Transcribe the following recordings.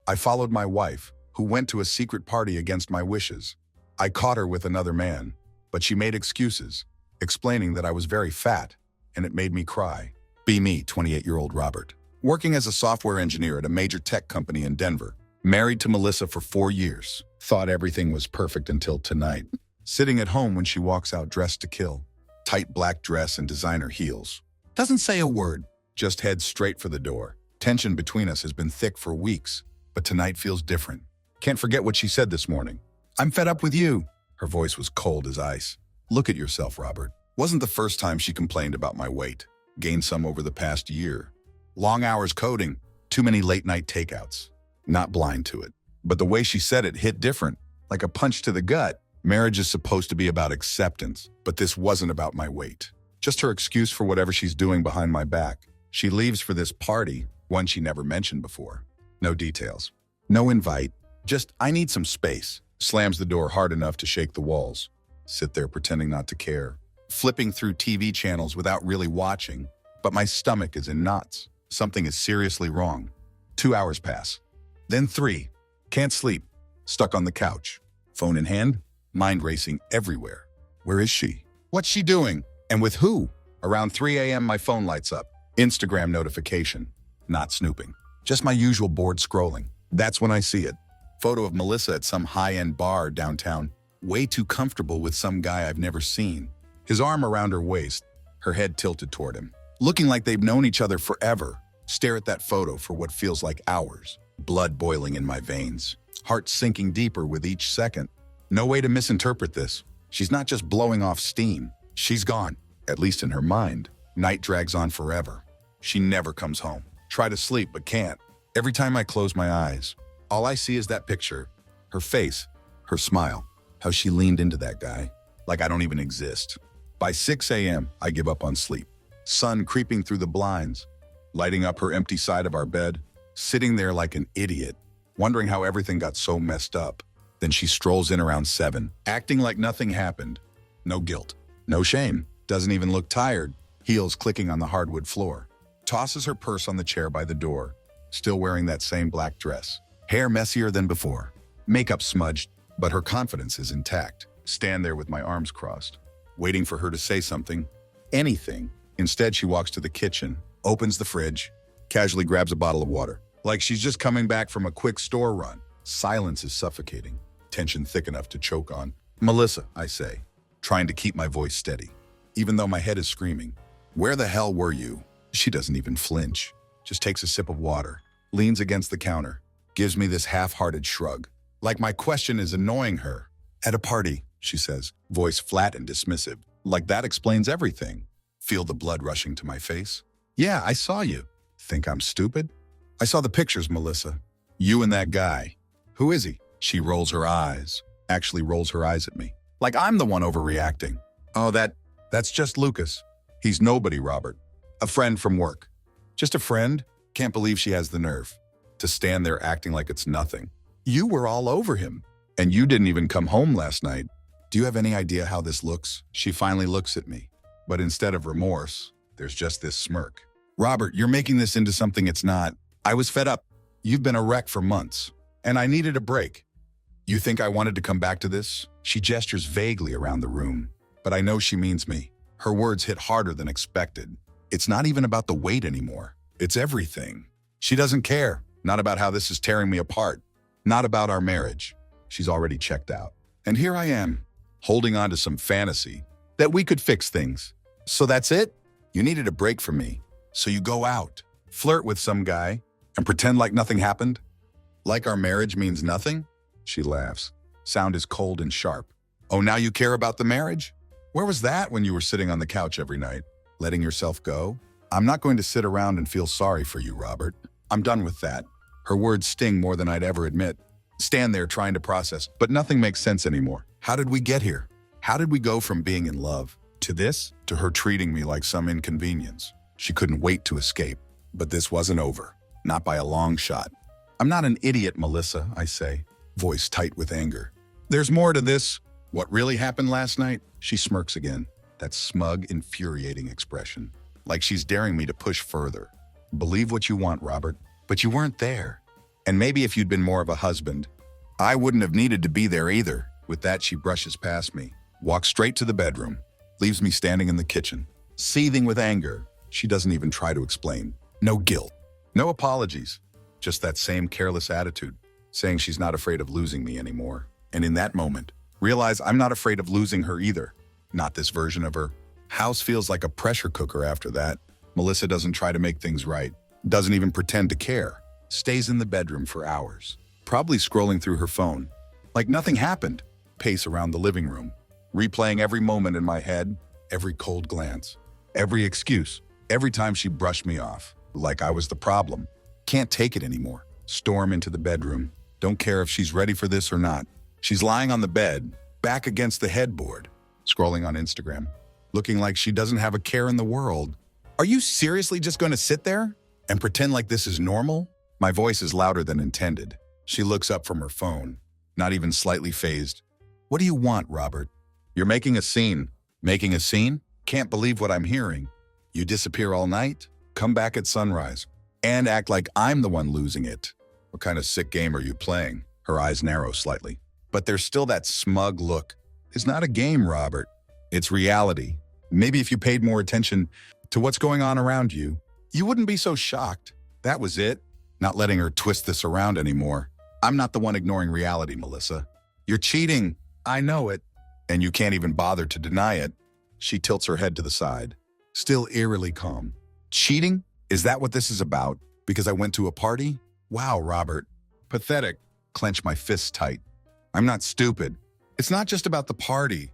I followed my wife, who went to a secret party against my wishes. I caught her with another man, but she made excuses, explaining that I was very fat, and it made me cry. Be me, 28-year-old Robert, working as a software engineer at a major tech company in Denver, married to Melissa for 4 years. Thought everything was perfect until tonight. Sitting at home when she walks out dressed to kill. Tight black dress and designer heels. Doesn't say a word, just heads straight for the door. Tension between us has been thick for weeks, but tonight feels different. Can't forget what she said this morning. I'm fed up with you. Her voice was cold as ice. Look at yourself, Robert. Wasn't the first time she complained about my weight. Gained some over the past year. Long hours coding, too many late-night takeouts. Not blind to it. But the way she said it hit different, like a punch to the gut. Marriage is supposed to be about acceptance, but this wasn't about my weight. Just her excuse for whatever she's doing behind my back. She leaves for this party, one she never mentioned before. No details. No invite. Just, I need some space. Slams the door hard enough to shake the walls. Sit there pretending not to care. Flipping through TV channels without really watching, but my stomach is in knots. Something is seriously wrong. 2 hours pass. Then 3. Can't sleep. Stuck on the couch. Phone in hand. Mind racing everywhere. Where is she? What's she doing? And with who? Around 3 a.m. my phone lights up. Instagram notification. Not snooping. Just my usual bored scrolling. That's when I see it. Photo of Melissa at some high-end bar downtown. Way too comfortable with some guy I've never seen. His arm around her waist. Her head tilted toward him. Looking like they've known each other forever. Stare at that photo for what feels like hours. Blood boiling in my veins. Heart sinking deeper with each second. No way to misinterpret this. She's not just blowing off steam. She's gone, at least in her mind. Night drags on forever. She never comes home. Try to sleep, but can't. Every time I close my eyes, all I see is that picture. Her face, her smile, how she leaned into that guy, like I don't even exist. By 6 a.m., I give up on sleep. Sun creeping through the blinds, lighting up her empty side of our bed, sitting there like an idiot, wondering how everything got so messed up. Then she strolls in around 7, acting like nothing happened. No guilt, no shame, doesn't even look tired, heels clicking on the hardwood floor. Tosses her purse on the chair by the door, still wearing that same black dress. Hair messier than before, makeup smudged, but her confidence is intact. Stand there with my arms crossed, waiting for her to say something, anything. Instead, she walks to the kitchen, opens the fridge, casually grabs a bottle of water, like she's just coming back from a quick store run. Silence is suffocating. Tension thick enough to choke on. Melissa, I say, trying to keep my voice steady, even though my head is screaming. Where the hell were you? She doesn't even flinch, just takes a sip of water, leans against the counter, gives me this half-hearted shrug, like my question is annoying her. At a party, she says, voice flat and dismissive, like that explains everything. Feel the blood rushing to my face. Yeah, I saw you. Think I'm stupid? I saw the pictures, Melissa. You and that guy. Who is he? She rolls her eyes, actually rolls her eyes at me, like I'm the one overreacting. Oh, that's just Lucas. He's nobody, Robert. A friend from work. Just a friend? Can't believe she has the nerve to stand there acting like it's nothing. You were all over him, and you didn't even come home last night. Do you have any idea how this looks? She finally looks at me, but instead of remorse, there's just this smirk. Robert, you're making this into something it's not. I was fed up. You've been a wreck for months, and I needed a break. You think I wanted to come back to this? She gestures vaguely around the room, but I know she means me. Her words hit harder than expected. It's not even about the weight anymore. It's everything. She doesn't care. Not about how this is tearing me apart. Not about our marriage. She's already checked out. And here I am, holding on to some fantasy that we could fix things. So that's it? You needed a break from me. So you go out, flirt with some guy, and pretend like nothing happened? Like our marriage means nothing? She laughs. Sound is cold and sharp. Oh, now you care about the marriage? Where was that when you were sitting on the couch every night, letting yourself go? I'm not going to sit around and feel sorry for you, Robert. I'm done with that. Her words sting more than I'd ever admit. Stand there trying to process, but nothing makes sense anymore. How did we get here? How did we go from being in love to this, to her treating me like some inconvenience? She couldn't wait to escape, but this wasn't over. Not by a long shot. I'm not an idiot, Melissa, I say, voice tight with anger. There's more to this. What really happened last night? She smirks again, that smug, infuriating expression, like she's daring me to push further. Believe what you want, Robert, but you weren't there. And maybe if you'd been more of a husband, I wouldn't have needed to be there either. With that, she brushes past me, walks straight to the bedroom, leaves me standing in the kitchen, seething with anger. She doesn't even try to explain. No guilt, no apologies, just that same careless attitude, saying she's not afraid of losing me anymore. And in that moment, realize I'm not afraid of losing her either. Not this version of her. House feels like a pressure cooker after that. Melissa doesn't try to make things right, doesn't even pretend to care, stays in the bedroom for hours, probably scrolling through her phone. Like nothing happened. Pace around the living room, replaying every moment in my head, every cold glance, every excuse, every time she brushed me off, like I was the problem. Can't take it anymore. Storm into the bedroom. Don't care if she's ready for this or not. She's lying on the bed, back against the headboard, scrolling on Instagram, looking like she doesn't have a care in the world. Are you seriously just going to sit there and pretend like this is normal? My voice is louder than intended. She looks up from her phone, not even slightly fazed. What do you want, Robert? You're making a scene. Making a scene? Can't believe what I'm hearing. You disappear all night, come back at sunrise, and act like I'm the one losing it. What kind of sick game are you playing? Her eyes narrow slightly, but there's still that smug look. It's not a game, Robert. It's reality. Maybe if you paid more attention to what's going on around you, you wouldn't be so shocked. That was it. Not letting her twist this around anymore. I'm not the one ignoring reality, Melissa. You're cheating. I know it. And you can't even bother to deny it. She tilts her head to the side, still eerily calm. Cheating? Is that what this is about? Because I went to a party? Wow, Robert. Pathetic. Clench my fists tight. I'm not stupid. It's not just about the party.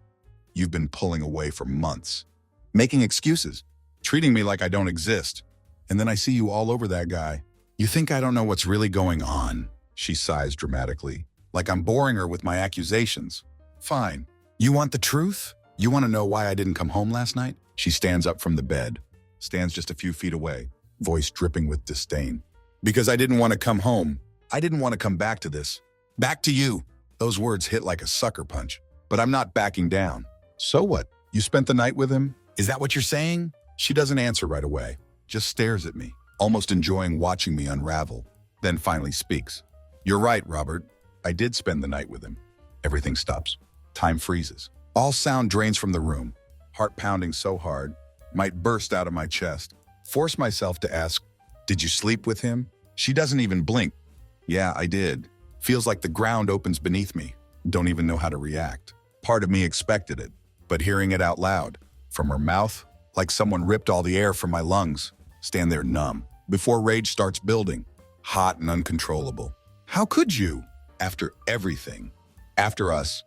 You've been pulling away for months, making excuses, treating me like I don't exist. And then I see you all over that guy. You think I don't know what's really going on? She sighs dramatically, like I'm boring her with my accusations. Fine. You want the truth? You want to know why I didn't come home last night? She stands up from the bed, stands just a few feet away, voice dripping with disdain. Because I didn't want to come home. I didn't want to come back to this. Back to you. Those words hit like a sucker punch. But I'm not backing down. So what? You spent the night with him? Is that what you're saying? She doesn't answer right away, just stares at me, almost enjoying watching me unravel, then finally speaks. You're right, Robert. I did spend the night with him. Everything stops. Time freezes. All sound drains from the room. Heart pounding so hard, might burst out of my chest. Force myself to ask, did you sleep with him? She doesn't even blink. Yeah, I did. Feels like the ground opens beneath me. Don't even know how to react. Part of me expected it, but hearing it out loud, from her mouth, like someone ripped all the air from my lungs, stand there numb, before rage starts building, hot and uncontrollable. How could you? After everything, after us,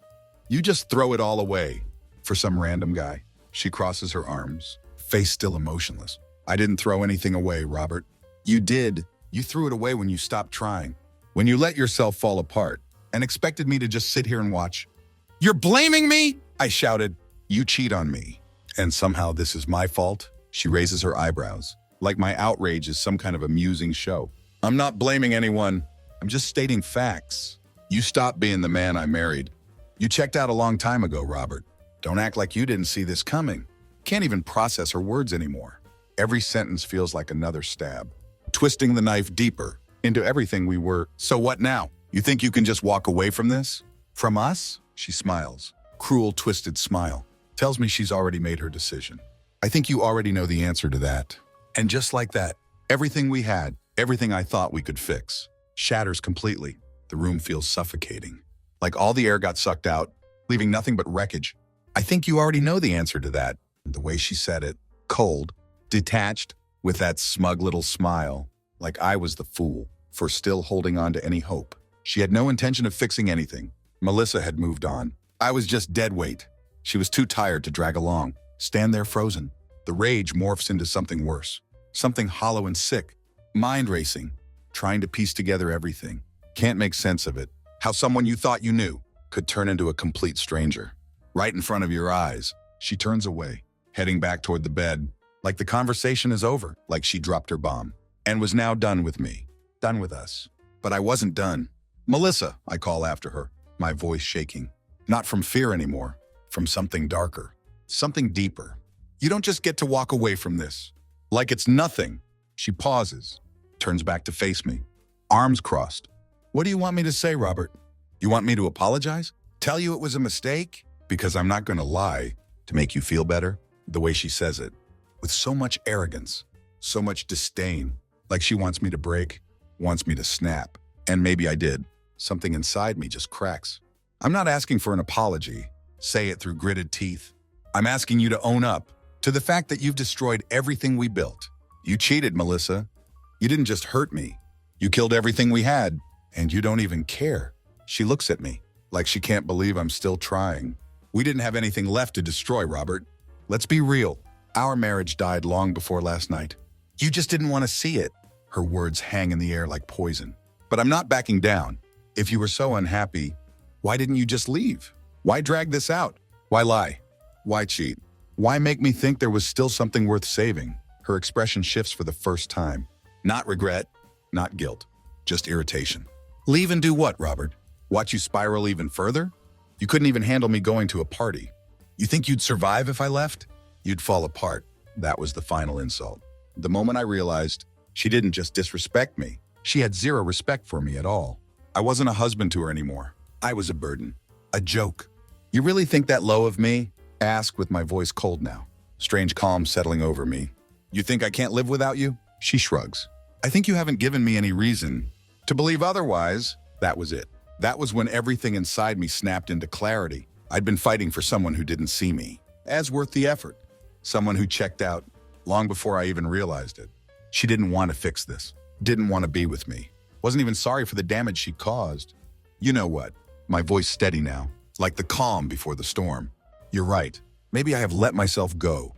you just throw it all away for some random guy. She crosses her arms, face still emotionless. I didn't throw anything away, Robert. You did. You threw it away when you stopped trying, when you let yourself fall apart and expected me to just sit here and watch. You're blaming me? I shouted. You cheat on me. And somehow this is my fault? She raises her eyebrows, like my outrage is some kind of amusing show. I'm not blaming anyone. I'm just stating facts. You stopped being the man I married. You checked out a long time ago, Robert. Don't act like you didn't see this coming. Can't even process her words anymore. Every sentence feels like another stab, twisting the knife deeper into everything we were. So what now? You think you can just walk away from this? From us? She smiles. Cruel, twisted smile. Tells me she's already made her decision. I think you already know the answer to that. And just like that, everything we had, everything I thought we could fix, shatters completely. The room feels suffocating. Like all the air got sucked out, leaving nothing but wreckage. I think you already know the answer to that. The way she said it, cold, detached, with that smug little smile, like I was the fool for still holding on to any hope. She had no intention of fixing anything. Melissa had moved on. I was just dead weight. She was too tired to drag along, stand there frozen. The rage morphs into something worse, something hollow and sick, mind racing, trying to piece together everything. Can't make sense of it. How someone you thought you knew could turn into a complete stranger. Right in front of your eyes, she turns away, heading back toward the bed, like the conversation is over, like she dropped her bomb, and was now done with me, done with us. But I wasn't done. Melissa, I call after her, my voice shaking. Not from fear anymore, from something darker, something deeper. You don't just get to walk away from this. Like it's nothing. She pauses, turns back to face me, arms crossed, What do you want me to say, Robert? You want me to apologize? Tell you it was a mistake? Because I'm not going to lie to make you feel better. The way she says it, with so much arrogance, so much disdain, like she wants me to break, wants me to snap. And maybe I did. Something inside me just cracks. I'm not asking for an apology. Say it through gritted teeth. I'm asking you to own up to the fact that you've destroyed everything we built. You cheated, Melissa. You didn't just hurt me. You killed everything we had, and you don't even care. She looks at me like she can't believe I'm still trying. We didn't have anything left to destroy, Robert. Let's be real. Our marriage died long before last night. You just didn't want to see it. Her words hang in the air like poison. But I'm not backing down. If you were so unhappy, why didn't you just leave? Why drag this out? Why lie? Why cheat? Why make me think there was still something worth saving? Her expression shifts for the first time. Not regret, not guilt, just irritation. Leave and do what, Robert? Watch you spiral even further? You couldn't even handle me going to a party. You think you'd survive if I left? You'd fall apart. That was the final insult. The moment I realized she didn't just disrespect me, she had zero respect for me at all. I wasn't a husband to her anymore. I was a burden, a joke. You really think that low of me? I asked with my voice cold now. Strange calm settling over me. You think I can't live without you? She shrugs. I think you haven't given me any reason to believe otherwise. That was it. That was when everything inside me snapped into clarity. I'd been fighting for someone who didn't see me as worth the effort. Someone who checked out long before I even realized it. She didn't want to fix this. Didn't want to be with me. Wasn't even sorry for the damage she caused. You know what? My voice steady now, like the calm before the storm. You're right. Maybe I have let myself go.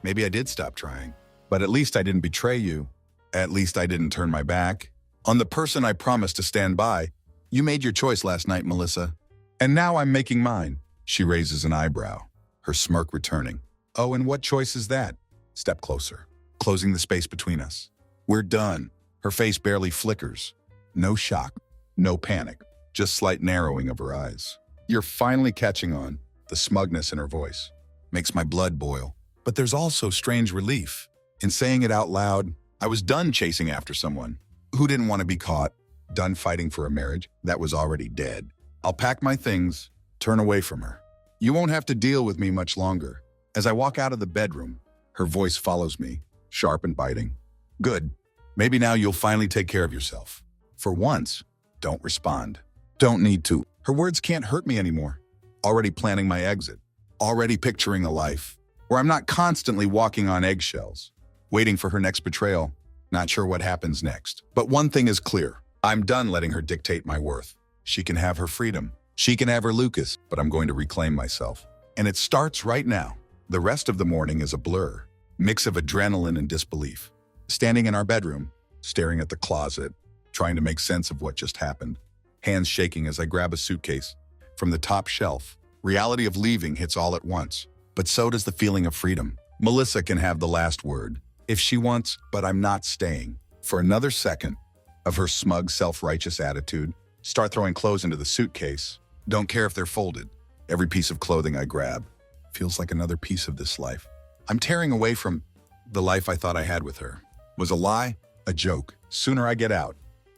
Maybe I did stop trying. But at least I didn't betray you. At least I didn't turn my back on the person I promised to stand by. You made your choice last night, Melissa. And now I'm making mine. She raises an eyebrow, her smirk returning. Oh, and what choice is that? Step closer, closing the space between us. We're done. Her face barely flickers. No shock, no panic, just slight narrowing of her eyes. You're finally catching on. The smugness in her voice makes my blood boil. But there's also strange relief. In saying it out loud, I was done chasing after someone who didn't want to be caught, done fighting for a marriage that was already dead. I'll pack my things, turn away from her. You won't have to deal with me much longer. As I walk out of the bedroom, her voice follows me, sharp and biting. Good. Maybe now you'll finally take care of yourself. For once, don't respond. Don't need to. Her words can't hurt me anymore. Already planning my exit. Already picturing a life where I'm not constantly walking on eggshells, waiting for her next betrayal, not sure what happens next. But one thing is clear. I'm done letting her dictate my worth. She can have her freedom. She can have her Lucas, but I'm going to reclaim myself. And it starts right now. The rest of the morning is a blur, mix of adrenaline and disbelief. Standing in our bedroom, staring at the closet, trying to make sense of what just happened. Hands shaking as I grab a suitcase from the top shelf. Reality of leaving hits all at once, but so does the feeling of freedom. Melissa can have the last word if she wants, but I'm not staying. For another second of her smug, self-righteous attitude, start throwing clothes into the suitcase. Don't care if they're folded. Every piece of clothing I grab feels like another piece of this life. I'm tearing away from the life I thought I had with her. Was a lie, a joke. Sooner I get out,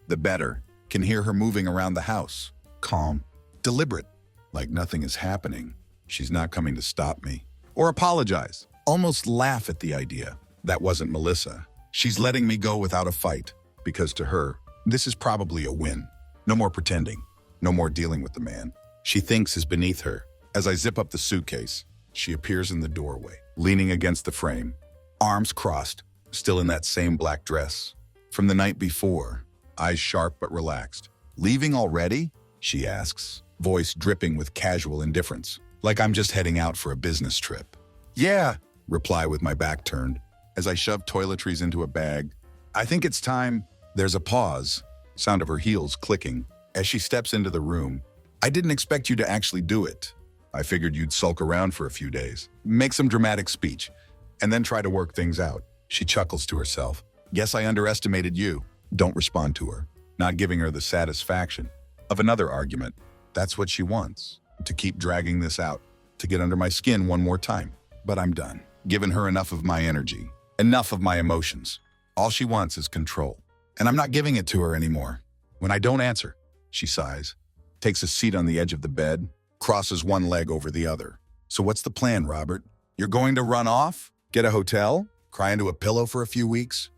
the better. Can hear her moving around the house. Calm, deliberate, like nothing is happening. She's not coming to stop me. Or apologize. Almost laugh at the idea. That wasn't Melissa. She's letting me go without a fight. Because to her, this is probably a win. No more pretending. No more dealing with the man she thinks is beneath her. As I zip up the suitcase, she appears in the doorway, leaning against the frame, arms crossed, still in that same black dress. From the night before, eyes sharp but relaxed. Leaving already? She asks, voice dripping with casual indifference, like I'm just heading out for a business trip. Yeah, reply with my back turned, as I shove toiletries into a bag. I think it's time. There's a pause, sound of her heels clicking, as she steps into the room. I didn't expect you to actually do it. I figured you'd sulk around for a few days, make some dramatic speech, and then try to work things out. She chuckles to herself. Guess I underestimated you. Don't respond to her, not giving her the satisfaction of another argument. That's what she wants, to keep dragging this out, to get under my skin one more time. But I'm done, giving her enough of my energy, enough of my emotions. All she wants is control, and I'm not giving it to her anymore. When I don't answer, She sighs, takes a seat on the edge of the bed, crosses one leg over the other. So what's the plan, Robert? You're going to run off? Get a hotel? Cry into a pillow for a few weeks?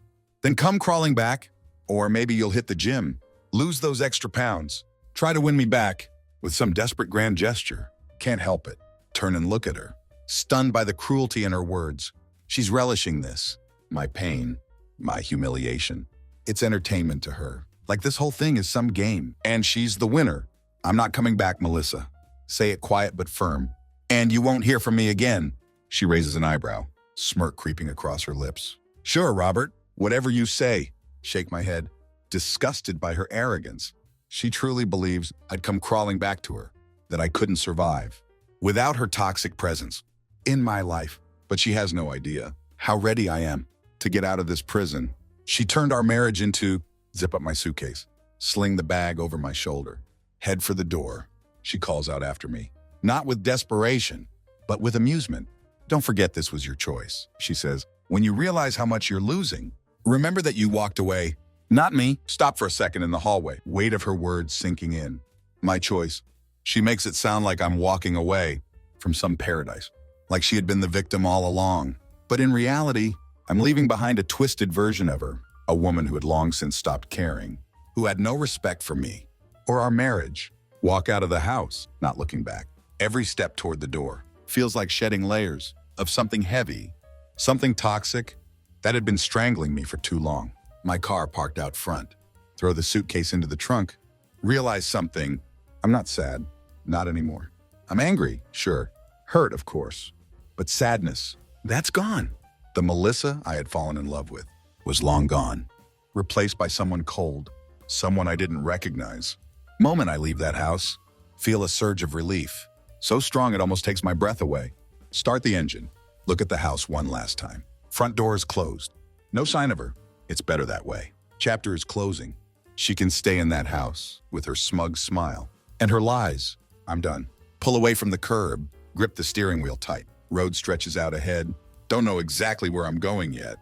Then come crawling back? Or maybe you'll hit the gym, lose those extra pounds, try to win me back with some desperate grand gesture. Can't help it. Turn and look at her, stunned by the cruelty in her words. She's relishing this. My pain, my humiliation. It's entertainment to her. Like this whole thing is some game, and she's the winner. I'm not coming back, Melissa. Say it quiet but firm. And you won't hear from me again. She raises an eyebrow, smirk creeping across her lips. Sure, Robert, whatever you say. Shake my head, disgusted by her arrogance. She truly believes I'd come crawling back to her, that I couldn't survive without her toxic presence in my life. But she has no idea how ready I am to get out of this prison. She turned our marriage into zip up my suitcase, sling the bag over my shoulder, head for the door. She calls out after me, not with desperation, but with amusement. Don't forget this was your choice, she says. When you realize how much you're losing, remember that you walked away, not me. Stop for a second in the hallway, weight of her words sinking in. My choice. She makes it sound like I'm walking away from some paradise, like she had been the victim all along. But in reality, I'm leaving behind a twisted version of her, a woman who had long since stopped caring, who had no respect for me or our marriage. Walk out of the house, not looking back. Every step toward the door feels like shedding layers of something heavy, something toxic that had been strangling me for too long. My car parked out front. Throw the suitcase into the trunk. Realize something. I'm not sad, not anymore. I'm angry, sure. Hurt, of course. But sadness, that's gone. The Melissa I had fallen in love with was long gone, replaced by someone cold, someone I didn't recognize. Moment I leave that house, feel a surge of relief, so strong it almost takes my breath away. Start the engine, look at the house one last time. Front door is closed. No sign of her. It's better that way. Chapter is closing. She can stay in that house with her smug smile and her lies. I'm done. Pull away from the curb, grip the steering wheel tight. Road stretches out ahead. Don't know exactly where I'm going yet.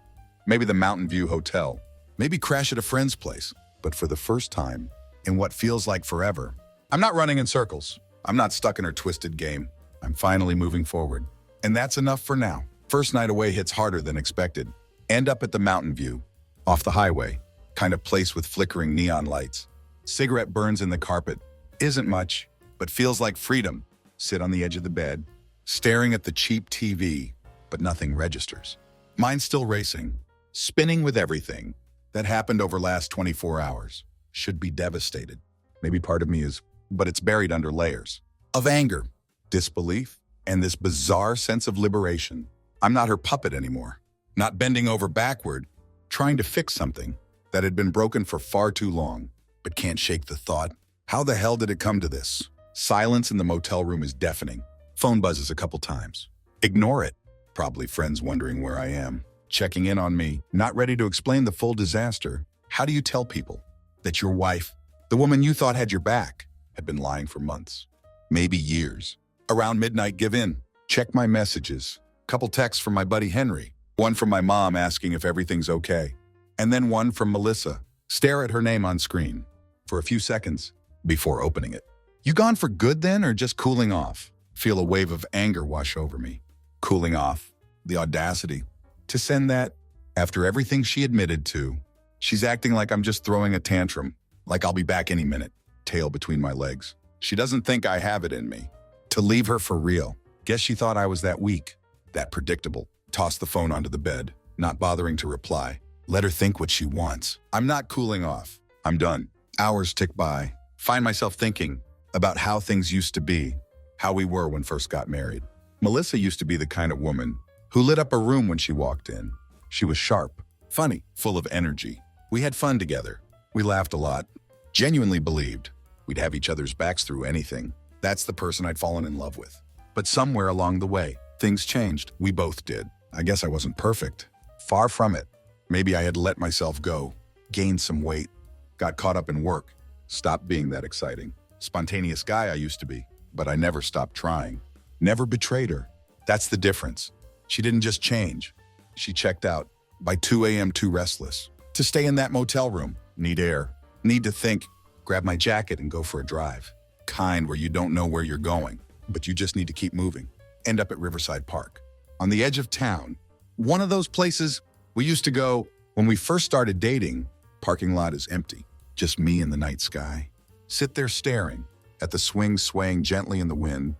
Maybe the Mountain View Hotel. Maybe crash at a friend's place. But for the first time, in what feels like forever, I'm not running in circles. I'm not stuck in her twisted game. I'm finally moving forward. And that's enough for now. First night away hits harder than expected. End up at the Mountain View, off the highway, kind of place with flickering neon lights. Cigarette burns in the carpet. Isn't much, but feels like freedom. Sit on the edge of the bed, staring at the cheap TV, but nothing registers. Mind's still racing, spinning with everything that happened over last 24 hours. Should be devastated. Maybe part of me is, but it's buried under layers of anger, disbelief, and this bizarre sense of liberation. I'm not her puppet anymore, not bending over backward, trying to fix something that had been broken for far too long, but can't shake the thought, how the hell did it come to this? Silence in the motel room is deafening. Phone buzzes a couple times. Ignore it. Probably friends wondering where I am, checking in on me, not ready to explain the full disaster. How do you tell people that your wife, the woman you thought had your back, had been lying for months, maybe years? Around midnight, give in. Check my messages. Couple texts from my buddy Henry. One from my mom asking if everything's okay. And then one from Melissa. Stare at her name on screen for a few seconds before opening it. You gone for good then, or just cooling off? Feel a wave of anger wash over me. Cooling off. The audacity to send that after everything she admitted to. She's acting like I'm just throwing a tantrum, like I'll be back any minute, tail between my legs. She doesn't think I have it in me to leave her for real. Guess she thought I was that weak, that predictable. Toss the phone onto the bed, not bothering to reply. Let her think what she wants. I'm not cooling off. I'm done. Hours tick by. Find myself thinking about how things used to be, how we were when first got married. Melissa used to be the kind of woman who lit up a room when she walked in. She was sharp, funny, full of energy. We had fun together. We laughed a lot, genuinely believed we'd have each other's backs through anything. That's the person I'd fallen in love with. But somewhere along the way, things changed. We both did. I guess I wasn't perfect. Far from it. Maybe I had let myself go, gained some weight, got caught up in work, stopped being that exciting, spontaneous guy I used to be. But I never stopped trying. Never betrayed her. That's the difference. She didn't just change. She checked out. By 2 a.m. too restless to stay in that motel room. Need air. Need to think. grab my jacket and go for a drive. Kind where you don't know where you're going, but you just need to keep moving. End up at Riverside Park, on the edge of town. One of those places we used to go when we first started dating. Parking lot is empty, just me in the night sky. Sit there staring at the swings swaying gently in the wind.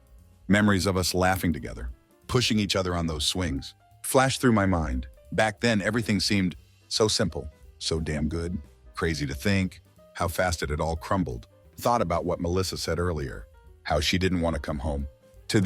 Memories of us laughing together, pushing each other on those swings, flashed through my mind. Back then, everything seemed so simple, so damn good. Crazy to think how fast it had all crumbled. Thought about what Melissa said earlier, how she didn't want to come home. To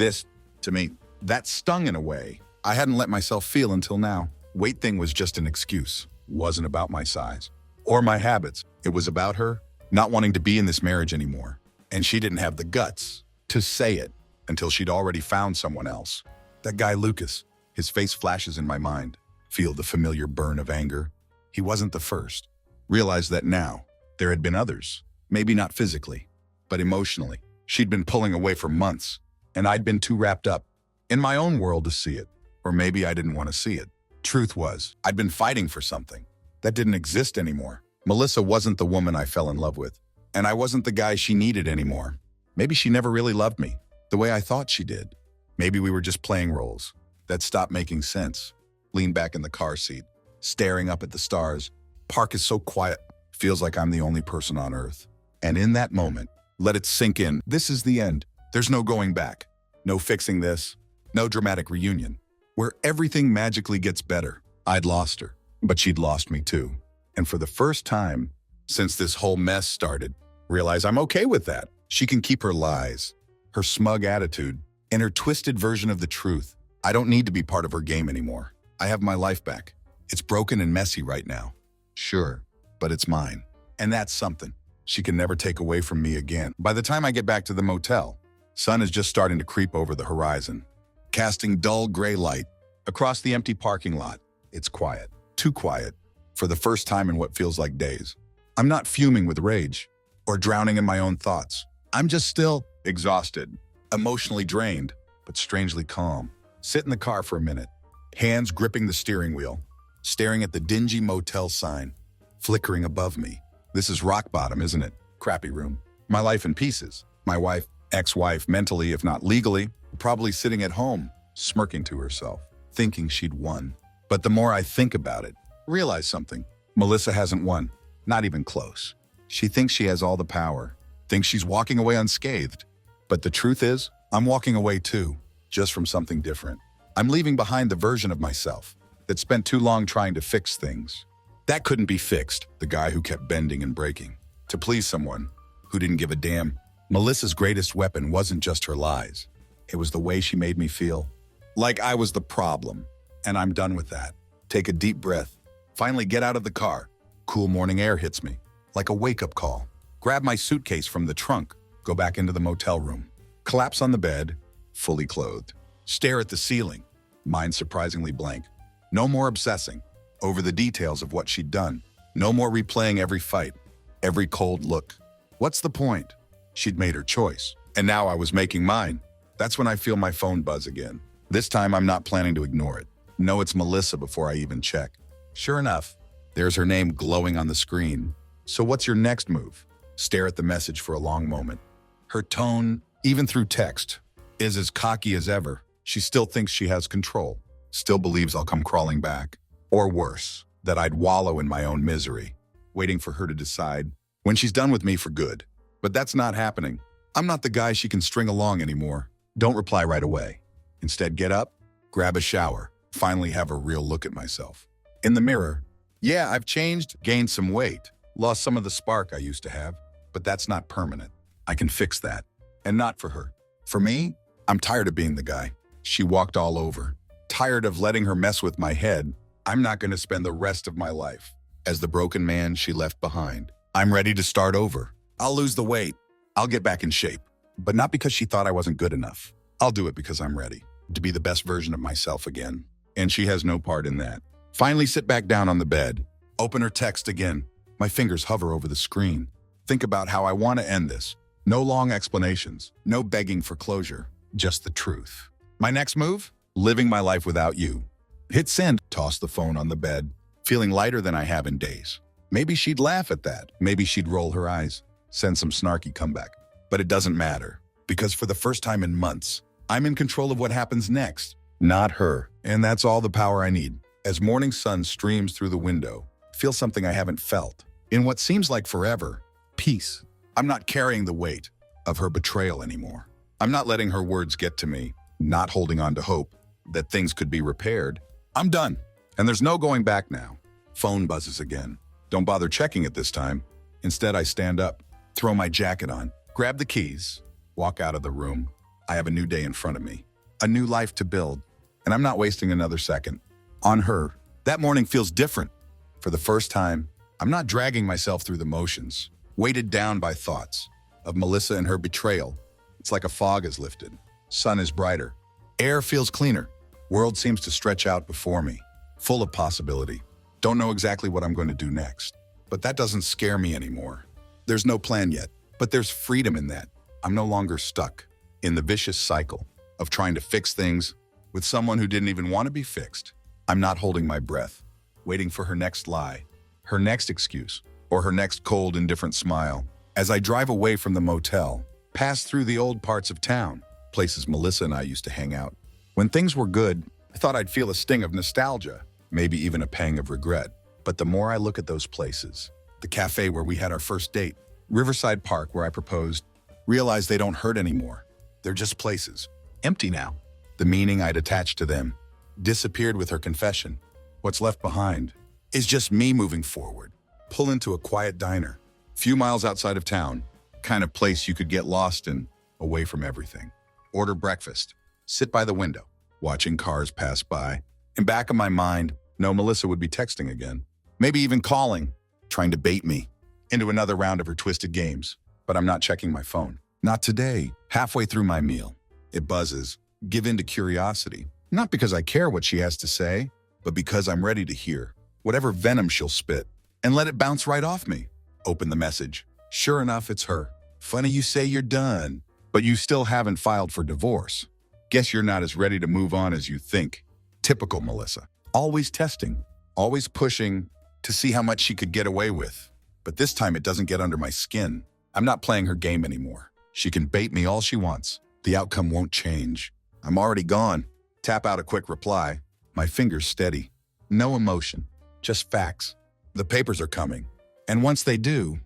me, that stung in a way I hadn't let myself feel until now. Weight thing was just an excuse. Wasn't about my size or my habits. It was about her not wanting to be in this marriage anymore. And she didn't have the guts to say it until she'd already found someone else. That guy Lucas, his face flashes in my mind. Feel the familiar burn of anger. He wasn't the first. Realized that now. There had been others. Maybe not physically, but emotionally. She'd been pulling away for months, and I'd been too wrapped up in my own world to see it. Or maybe I didn't want to see it. Truth was, I'd been fighting for something that didn't exist anymore. Melissa wasn't the woman I fell in love with, and I wasn't the guy she needed anymore. Maybe she never really loved me the way I thought she did. Maybe we were just playing roles that stopped making sense. Lean back in the car seat, staring up at the stars. Park is so quiet, feels like I'm the only person on earth. And in that moment, let it sink in. This is the end. There's no going back. No fixing this. No dramatic reunion, where everything magically gets better. I'd lost her, but she'd lost me too. And for the first time since this whole mess started, realize I'm okay with that. She can keep her lies, her smug attitude, and her twisted version of the truth. I don't need to be part of her game anymore. I have my life back. It's broken and messy right now. Sure, but it's mine. And that's something she can never take away from me again. By the time I get back to the motel, sun is just starting to creep over the horizon, casting dull gray light across the empty parking lot. It's quiet, too quiet, for the first time in what feels like days. I'm not fuming with rage or drowning in my own thoughts. I'm just still exhausted, emotionally drained, but strangely calm. Sit in the car for a minute, hands gripping the steering wheel, staring at the dingy motel sign, flickering above me. This is rock bottom, isn't it? Crappy room. My life in pieces. My wife, ex-wife, mentally, if not legally, probably sitting at home, smirking to herself, thinking she'd won. But the more I think about it, realize something. Melissa hasn't won. Not even close. She thinks she has all the power, thinks she's walking away unscathed. But the truth is, I'm walking away too, just from something different. I'm leaving behind the version of myself that spent too long trying to fix things. That couldn't be fixed, the guy who kept bending and breaking to please someone who didn't give a damn. Melissa's greatest weapon wasn't just her lies. It was the way she made me feel like I was the problem, and I'm done with that. Take a deep breath, finally get out of the car. Cool morning air hits me, like a wake-up call. Grab my suitcase from the trunk, go back into the motel room. Collapse on the bed, fully clothed. Stare at the ceiling, mind surprisingly blank. No more obsessing over the details of what she'd done. No more replaying every fight, every cold look. What's the point? She'd made her choice, and now I was making mine. That's when I feel my phone buzz again. This time I'm not planning to ignore it. No, it's Melissa before I even check. Sure enough, there's her name glowing on the screen. So what's your next move? Stare at the message for a long moment. Her tone, even through text, is as cocky as ever. She still thinks she has control, still believes I'll come crawling back. Or worse, that I'd wallow in my own misery, waiting for her to decide when she's done with me for good. But that's not happening. I'm not the guy she can string along anymore. Don't reply right away. Instead, get up, grab a shower, finally have a real look at myself. In the mirror, yeah, I've changed, gained some weight, lost some of the spark I used to have, but that's not permanent. I can fix that. And not for her. For me, I'm tired of being the guy she walked all over. Tired of letting her mess with my head. I'm not going to spend the rest of my life as the broken man she left behind. I'm ready to start over. I'll lose the weight. I'll get back in shape. But not because she thought I wasn't good enough. I'll do it because I'm ready to be the best version of myself again. And she has no part in that. Finally sit back down on the bed. Open her text again. My fingers hover over the screen. Think about how I want to end this. No long explanations. No begging for closure. Just the truth. My next move? Living my life without you. Hit send. Toss the phone on the bed. Feeling lighter than I have in days. Maybe she'd laugh at that. Maybe she'd roll her eyes. send some snarky comeback. But it doesn't matter, because for the first time in months, I'm in control of what happens next, not her. And that's all the power I need. As morning sun streams through the window, I feel something I haven't felt in what seems like forever: peace. I'm not carrying the weight of her betrayal anymore. I'm not letting her words get to me, not holding on to hope that things could be repaired. I'm done, and there's no going back now. Phone buzzes again. Don't bother checking it this time. Instead, I stand up, throw my jacket on, grab the keys, walk out of the room. I have a new day in front of me, a new life to build, and I'm not wasting another second on her. That morning feels different. For the first time, I'm not dragging myself through the motions, weighted down by thoughts of Melissa and her betrayal. It's like a fog is lifted. Sun is brighter. Air feels cleaner. World seems to stretch out before me, full of possibility. Don't know exactly what I'm going to do next, but that doesn't scare me anymore. There's no plan yet, but there's freedom in that. I'm no longer stuck in the vicious cycle of trying to fix things with someone who didn't even want to be fixed. I'm not holding my breath, waiting for her next lie, her next excuse, or her next cold, indifferent smile. As I drive away from the motel, pass through the old parts of town, places Melissa and I used to hang out. When things were good, I thought I'd feel a sting of nostalgia, maybe even a pang of regret. But the more I look at those places, the cafe where we had our first date, Riverside Park where I proposed, realize they don't hurt anymore. They're just places, empty now. The meaning I'd attached to them disappeared with her confession. What's left behind is just me moving forward. Pull into a quiet diner, few miles outside of town, kind of place you could get lost in, away from everything. Order breakfast, sit by the window, watching cars pass by. In back of my mind, no, Melissa would be texting again, maybe even calling, trying to bait me into another round of her twisted games. But I'm not checking my phone. Not today. Halfway through my meal, it buzzes. Give in to curiosity. Not because I care what she has to say, but because I'm ready to hear whatever venom she'll spit and let it bounce right off me. Open the message. Sure enough, it's her. Funny you say you're done, but you still haven't filed for divorce. Guess you're not as ready to move on as you think. Typical Melissa. Always testing, always pushing to see how much she could get away with. But this time it doesn't get under my skin. I'm not playing her game anymore. She can bait me all she wants. The outcome won't change. I'm already gone. Tap out a quick reply. My fingers steady. No emotion, just facts. The papers are coming. And once they do,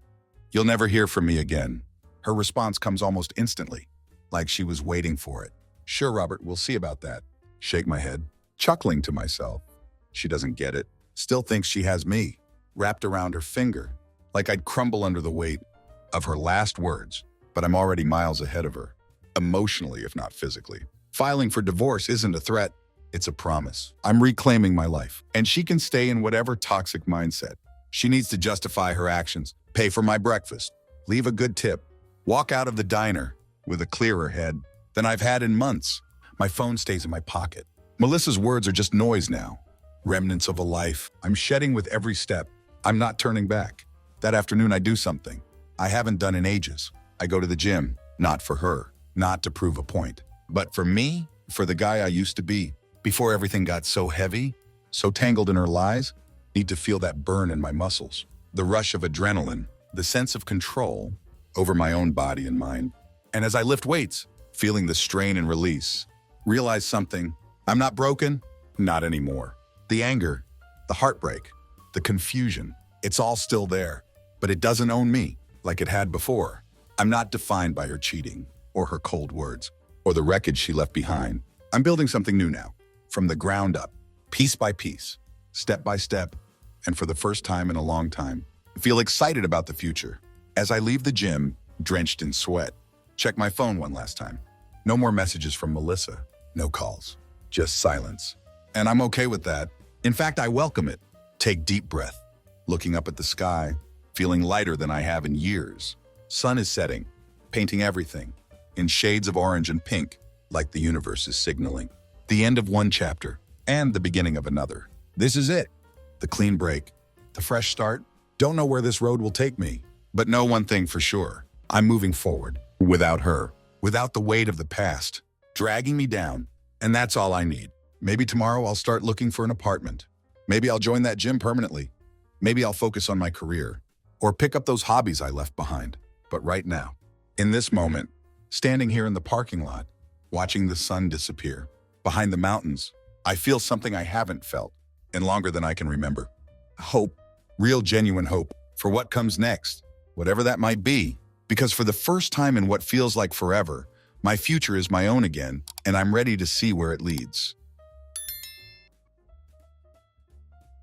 you'll never hear from me again. Her response comes almost instantly, like she was waiting for it. Sure, Robert, we'll see about that. Shake my head, chuckling to myself. She doesn't get it. Still thinks she has me, wrapped around her finger, like I'd crumble under the weight of her last words. But I'm already miles ahead of her, emotionally if not physically. Filing for divorce isn't a threat, it's a promise. I'm reclaiming my life, and she can stay in whatever toxic mindset. She needs to justify her actions, pay for my breakfast, leave a good tip, walk out of the diner with a clearer head than I've had in months. My phone stays in my pocket. Melissa's words are just noise now, remnants of a life I'm shedding with every step. I'm not turning back. That afternoon I do something I haven't done in ages. I go to the gym, not for her, not to prove a point, but for me, for the guy I used to be. Before everything got so heavy, so tangled in her lies, need to feel that burn in my muscles, the rush of adrenaline, the sense of control over my own body and mind. And as I lift weights, feeling the strain and release, realize something. I'm not broken, not anymore. The anger, the heartbreak, the confusion, it's all still there, but it doesn't own me like it had before. I'm not defined by her cheating or her cold words or the wreckage she left behind. I'm building something new now, from the ground up, piece by piece, step by step, and for the first time in a long time, I feel excited about the future. As I leave the gym, drenched in sweat, check my phone one last time. No more messages from Melissa, no calls, just silence. And I'm okay with that. In fact, I welcome it. Take deep breath, looking up at the sky, feeling lighter than I have in years. Sun is setting, painting everything in shades of orange and pink, like the universe is signaling. The end of one chapter and the beginning of another. This is it. The clean break, the fresh start. Don't know where this road will take me, but know one thing for sure. I'm moving forward without her, without the weight of the past dragging me down. And that's all I need. Maybe tomorrow I'll start looking for an apartment. Maybe I'll join that gym permanently. Maybe I'll focus on my career or pick up those hobbies I left behind. but right now. In this moment, standing here in the parking lot, watching the sun disappear. Behind the mountains, I feel something I haven't felt in longer than I can remember. Hope. Real genuine hope for what comes next, whatever that might be. Because for the first time in what feels like forever, my future is my own again, and I'm ready to see where it leads.